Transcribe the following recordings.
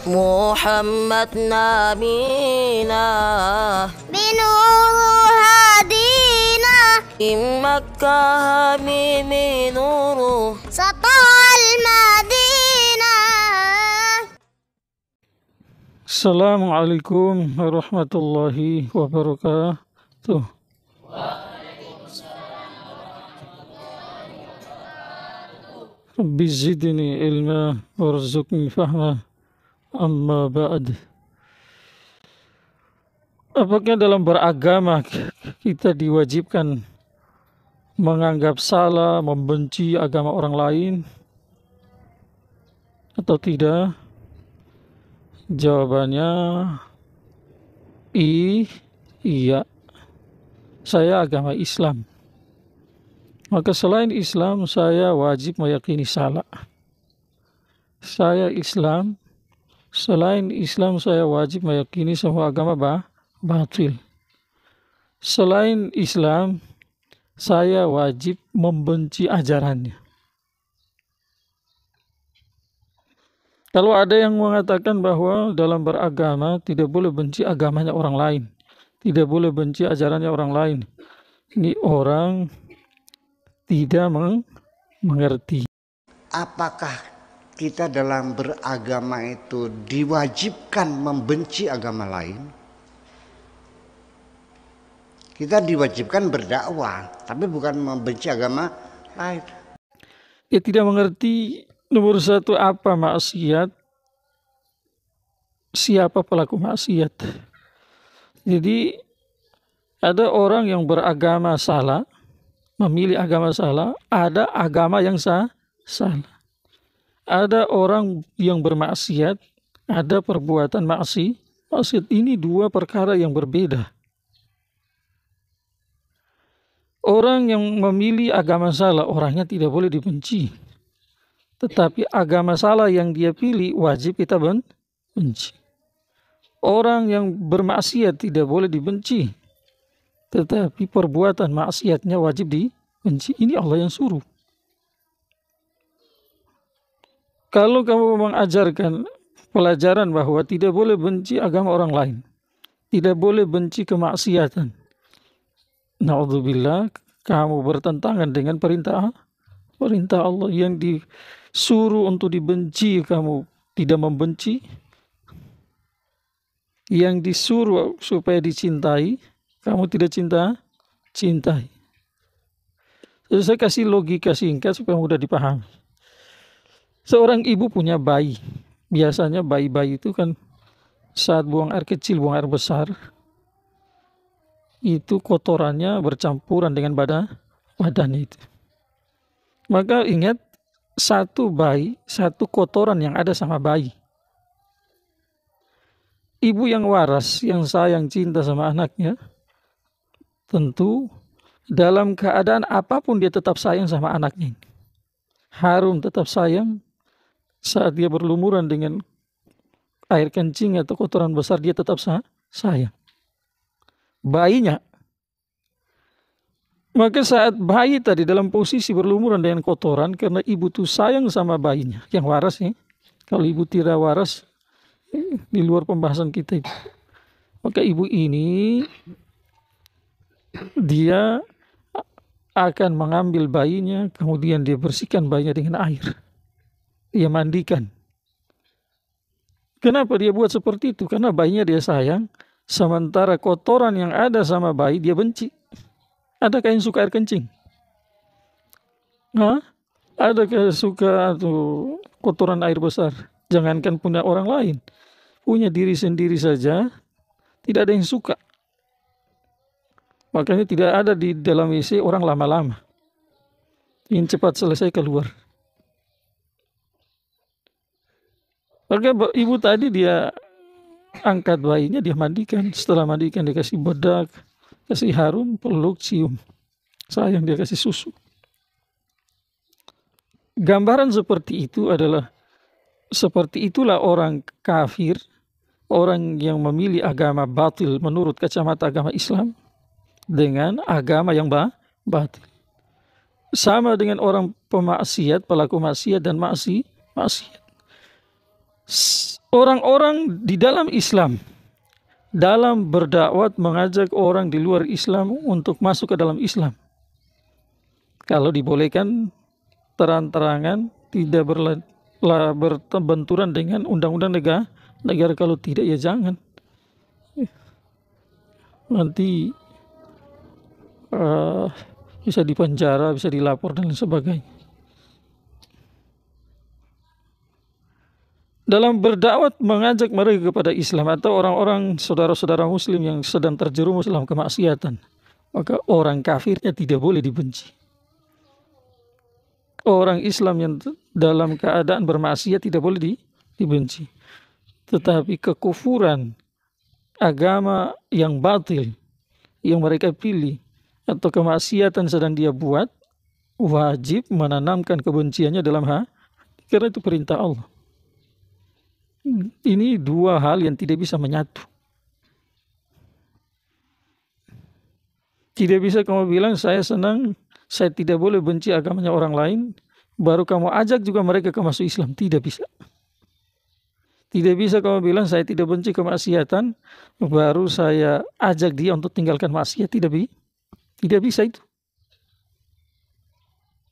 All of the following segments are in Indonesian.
محمد نبينا بنور هدينا من مكة حبيب نور سطع المدينة. Assalamualaikum warahmatullahi wabarakatuh. Rabbi zidni ilma warzuqni fahma, amma ba'd. Apakah dalam beragama kita diwajibkan menganggap salah, membenci agama orang lain atau tidak? Jawabannya iya. Saya agama Islam. Maka selain Islam saya wajib meyakini salah. Saya Islam. Selain Islam saya wajib meyakini semua agama batil. Selain Islam saya wajib membenci ajarannya. Kalau ada yang mengatakan bahwa dalam beragama tidak boleh benci agamanya orang lain, tidak boleh benci ajarannya orang lain, ini orang tidak mengerti. Apakah kita dalam beragama itu diwajibkan membenci agama lain? Kita diwajibkan berdakwah, tapi bukan membenci agama lain. Dia tidak mengerti nomor satu apa maksiat, siapa pelaku maksiat. Jadi ada orang yang beragama salah, memilih agama salah, ada agama yang salah. Ada orang yang bermaksiat, ada perbuatan maksiat. Ini dua perkara yang berbeda. Orang yang memilih agama salah, orangnya tidak boleh dibenci. Tetapi agama salah yang dia pilih wajib kita benci. Orang yang bermaksiat tidak boleh dibenci. Tetapi perbuatan maksiatnya wajib dibenci. Ini Allah yang suruh. Kalau kamu mengajarkan pelajaran bahwa tidak boleh benci agama orang lain, tidak boleh benci kemaksiatan, na'udzubillah, kamu bertentangan dengan perintah Allah. Yang disuruh untuk dibenci kamu tidak membenci, yang disuruh supaya dicintai kamu tidak cintai. Jadi saya kasih logika singkat supaya mudah dipahami. Seorang ibu punya bayi. Biasanya bayi-bayi itu kan saat buang air kecil, buang air besar, itu kotorannya bercampuran dengan badannya itu. Maka ingat, satu bayi, satu kotoran yang ada sama bayi. Ibu yang waras, yang sayang, cinta sama anaknya, tentu dalam keadaan apapun dia tetap sayang sama anaknya. Harum tetap sayang. Saat dia berlumuran dengan air kencing atau kotoran besar, dia tetap sayang bayinya. Maka saat bayi tadi dalam posisi berlumuran dengan kotoran, karena ibu tuh sayang sama bayinya yang waras ya. Kalau ibu tidak waras, di luar pembahasan kita itu. Maka ibu ini dia akan mengambil bayinya, kemudian dia bersihkan bayinya dengan air. Dia mandikan. Kenapa dia buat seperti itu? Karena bayinya dia sayang, sementara kotoran yang ada sama bayi dia benci. Adakah yang suka air kencing? Adakah yang suka kotoran air besar? Jangankan punya orang lain, punya diri sendiri saja tidak ada yang suka. Makanya tidak ada di dalam WC orang lama-lama, ingin cepat selesai keluar. Maka ibu tadi dia angkat bayinya, dia mandikan. Setelah mandikan dia kasih bedak, kasih harum, peluk, cium. Sayang, dia kasih susu. Gambaran seperti itu adalah, seperti itulah orang kafir, orang yang memilih agama batil menurut kacamata agama Islam dengan agama yang batil. Sama dengan orang pemaksiat, pelaku maksiat dan maksiat. orang-orang di dalam Islam dalam berdakwah mengajak orang di luar Islam untuk masuk ke dalam Islam. Kalau dibolehkan terang-terangan, tidak berbenturan dengan undang-undang negara. Kalau tidak ya jangan. Nanti bisa dipenjara, bisa dilapor dan lain sebagainya. Dalam berdakwah mengajak mereka kepada Islam atau orang-orang saudara-saudara muslim yang sedang terjerumus dalam kemaksiatan, maka orang kafirnya tidak boleh dibenci. Orang Islam yang dalam keadaan bermaksiat tidak boleh dibenci. Tetapi kekufuran, agama yang batil yang mereka pilih atau kemaksiatan sedang dia buat, wajib menanamkan kebenciannya dalam hati, karena itu perintah Allah. Ini dua hal yang tidak bisa menyatu. Tidak bisa kamu bilang saya senang, saya tidak boleh benci agamanya orang lain, baru kamu ajak juga mereka ke masuk Islam. Tidak bisa. Tidak bisa kamu bilang saya tidak benci kemaksiatan, baru saya ajak dia untuk tinggalkan maksiat. Tidak bisa itu.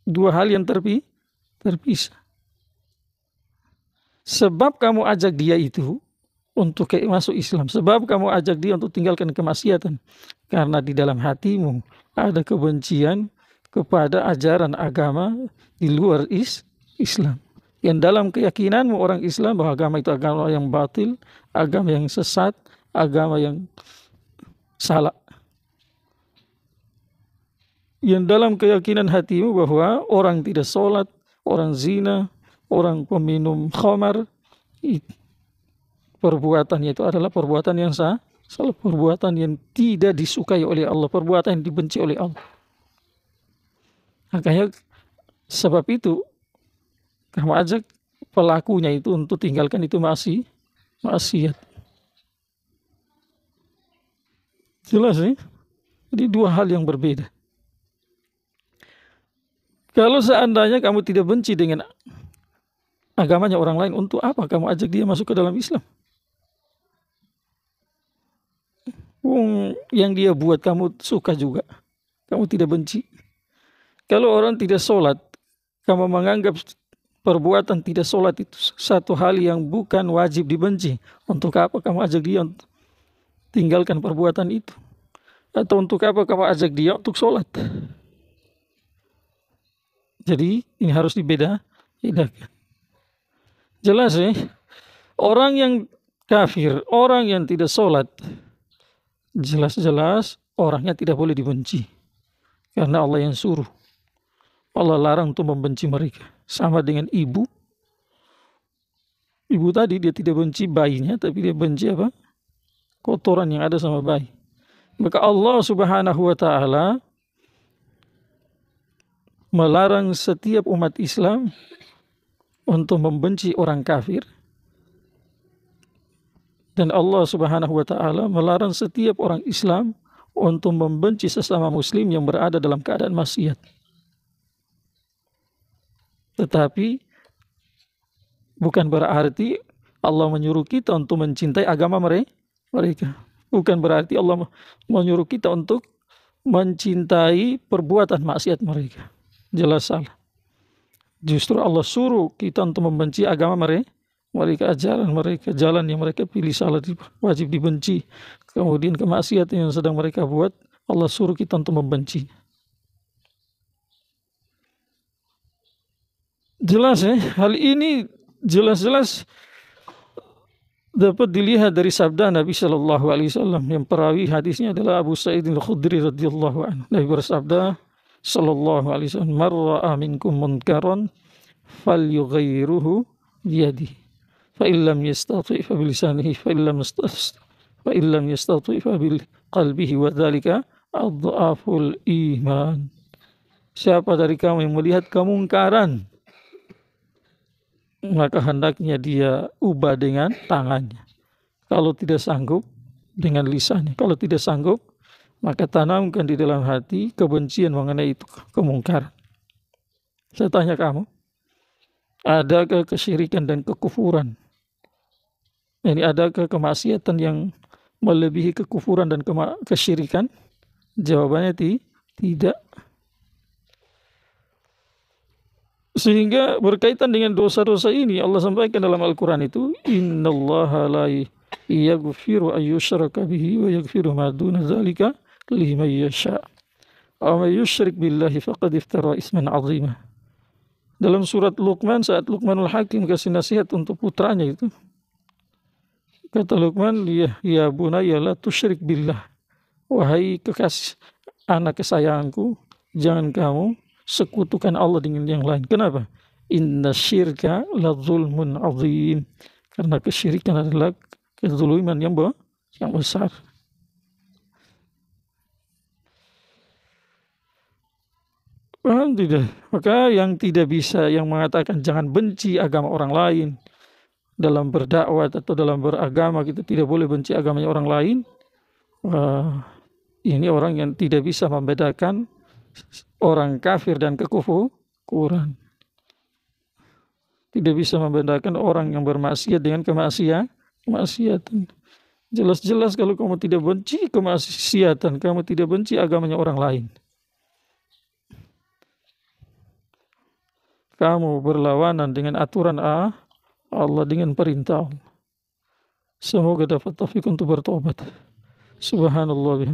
Dua hal yang terpisah. Sebab kamu ajak dia itu untuk masuk Islam, sebab kamu ajak dia untuk tinggalkan kemaksiatan, karena di dalam hatimu ada kebencian kepada ajaran agama di luar Islam. Yang dalam keyakinanmu orang Islam bahwa agama itu agama yang batil, agama yang sesat, agama yang salah. Yang dalam keyakinan hatimu bahwa orang tidak sholat, orang zina, orang peminum khamar, perbuatannya itu adalah perbuatan yang salah, perbuatan yang tidak disukai oleh Allah, perbuatan yang dibenci oleh Allah. Makanya sebab itu kamu ajak pelakunya itu untuk tinggalkan itu maksiat. Jelas ya? Jadi dua hal yang berbeda. Kalau seandainya kamu tidak benci dengan agamanya orang lain, untuk apa kamu ajak dia masuk ke dalam Islam? Yang dia buat kamu suka juga, kamu tidak benci. Kalau orang tidak sholat, kamu menganggap perbuatan tidak sholat itu satu hal yang bukan wajib dibenci, untuk apa kamu ajak dia untuk tinggalkan perbuatan itu? Atau untuk apa kamu ajak dia untuk sholat? Jadi ini harus dibedakan. Jelas ya, orang yang kafir, orang yang tidak sholat, jelas-jelas orangnya tidak boleh dibenci, karena Allah yang suruh. Allah larang untuk membenci mereka. Sama dengan ibu. Ibu tadi dia tidak benci bayinya, tapi dia benci apa? Kotoran yang ada sama bayi. Maka Allah Subhanahu wa ta'ala melarang setiap umat Islam untuk membenci orang kafir, dan Allah Subhanahu wa ta'ala melarang setiap orang Islam untuk membenci sesama muslim yang berada dalam keadaan maksiat. Tetapi bukan berarti Allah menyuruh kita untuk mencintai agama mereka. Bukan berarti Allah menyuruh kita untuk mencintai perbuatan maksiat mereka. Jelas salah. Justru Allah suruh kita untuk membenci agama mereka, ajaran mereka, jalan yang mereka pilih salah, wajib dibenci. Kemudian kemaksiatan yang sedang mereka buat, Allah suruh kita untuk membenci. Jelas ya, hal ini jelas-jelas dapat dilihat dari sabda Nabi Shallallahu Alaihi Wasallam, yang perawi hadisnya adalah Abu Sa'id Al-Khudri radhiyallahu anhu. Nabi bersabda Shallallahu Alaihi Wasallam, "Man ra'a minkum munkaran falyughayyirhu biyadihi, fa illam yastati' fa bilisanihi, fa illam yastati' fa bil qalbihi, wa dzalika adhaful iman." Siapa dari kamu yang melihat kemungkaran, maka hendaknya dia ubah dengan tangannya. Kalau tidak sanggup, dengan lisannya. Kalau tidak sanggup, maka tanamkan di dalam hati kebencian mengenai itu kemungkaran. Saya tanya kamu, adakah kesyirikan dan kekufuran Ini adakah kemaksiatan yang melebihi kekufuran dan kesyirikan? Jawabannya tidak. Sehingga berkaitan dengan dosa-dosa ini Allah sampaikan dalam Al-Quran itu, innallaha la yaghfiru an yushraka bihi wa yaghfiru ma duna dzalika liman yasha. Wa may yusyrik billahi faqad iftara isman 'azima. Dalam surat Luqman, saat Luqmanul Hakim kasih nasihat untuk putranya itu, kata Luqman, ya bunayya la tusyrik billah. Wahai kekasih anak kesayanganku, jangan kamu sekutukan Allah dengan yang lain. Kenapa? Inna syirka la zulmun azim. Karena kesyirikan adalah kezuluman yang besar. Paham tidak? Maka yang tidak bisa, yang mengatakan jangan benci agama orang lain, dalam berdakwah atau dalam beragama kita tidak boleh benci agamanya orang lain, ini orang yang tidak bisa membedakan orang kafir dan kekufuran. Tidak bisa membedakan orang yang bermaksiat dengan kemaksiatan. Jelas-jelas kalau kamu tidak benci kemaksiatan, kamu tidak benci agamanya orang lain. Kamu berlawanan dengan aturan Allah, dengan perintah Allah. Semoga dapat taufik untuk bertobat. Subhanallah.